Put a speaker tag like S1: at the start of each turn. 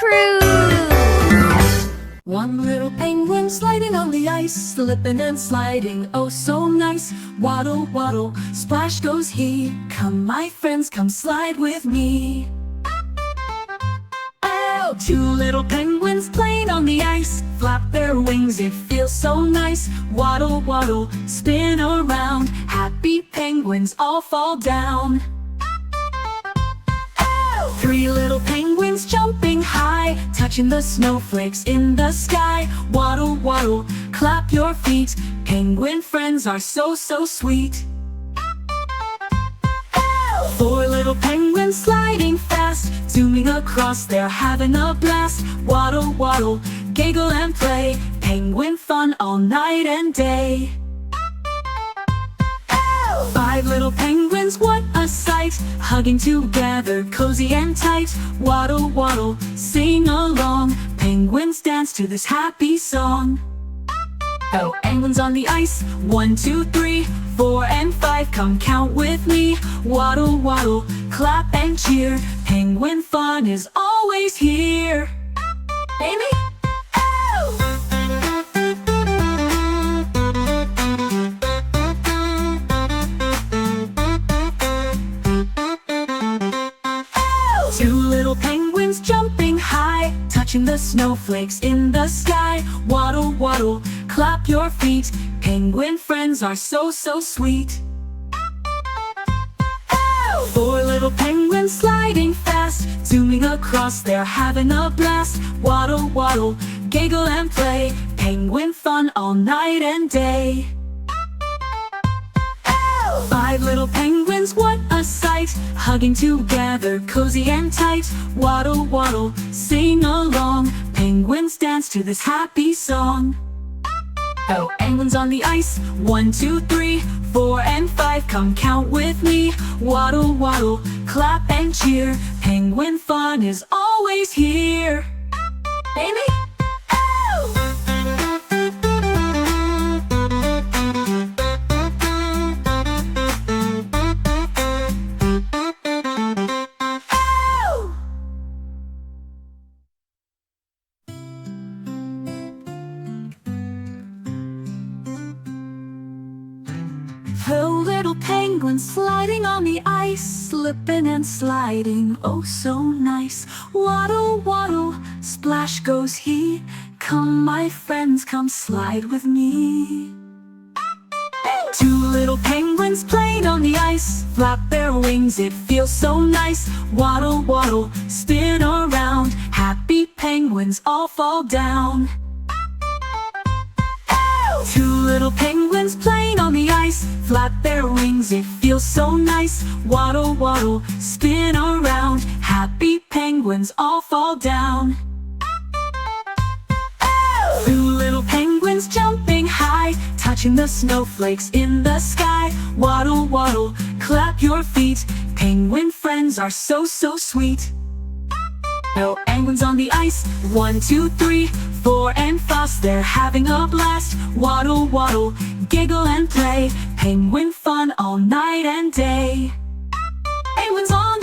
S1: cruise!
S2: One little penguin sliding on the ice, slipping and sliding, oh so nice. Waddle, waddle, splash goes he. Come my friends, come slide with me. Oh, two little penguins playing on the ice, flap their wings, it feels so nice. Waddle, waddle, spin around, happy penguins all fall down. Three little penguins jumping high, touching the snowflakes in the sky. Waddle, waddle, clap your feet, penguin friends are so, so sweet. Four little penguins sliding fast, zooming across, they're having a blast. Waddle, waddle, giggle and play, penguin fun all night and day. Five little penguins, what a sight, hugging together, cozy and tight. Waddle, waddle, sing along, penguins dance to this happy song. Oh, penguins on the ice, 1, 2, 3, 4 and 5, come count with me. Waddle, waddle, clap and cheer, penguin fun is always here. Amy? Two little penguins jumping high, touching the snowflakes in the sky. Waddle, waddle, clap your feet, penguin friends are so, so sweet. Four little penguins sliding fast, zooming across, they're having a blast. Waddle, waddle, giggle and play, penguin fun all night and day. Five little penguins, what a sight, hugging together, cozy and tight. Waddle, waddle, sing along, penguins dance to this happy song. Oh, penguins on the ice, 1, 2, 3, 4 and 5, come count with me. Waddle, waddle, clap and cheer, penguin fun is always here. Amy? The little penguin sliding on the ice, slipping and sliding, oh so nice. Waddle, waddle, splash goes he. Come my friends, come slide with me. Two little penguins playing on the ice, flap their wings, it feels so nice. Waddle, waddle, spin around, happy penguins all fall down. Two little penguins playing on the ice, flap their wings, it feels so nice. Waddle, waddle, spin around, happy penguins all fall down. Two little penguins jumping high, touching the snowflakes in the sky. Waddle, waddle, clap your feet, penguin friends are so, so sweet. No penguins on the ice, 1, 2, 3, 4 and 5, they're having a blast. Waddle, waddle, giggle and play, penguin fun all night and day. Penguins on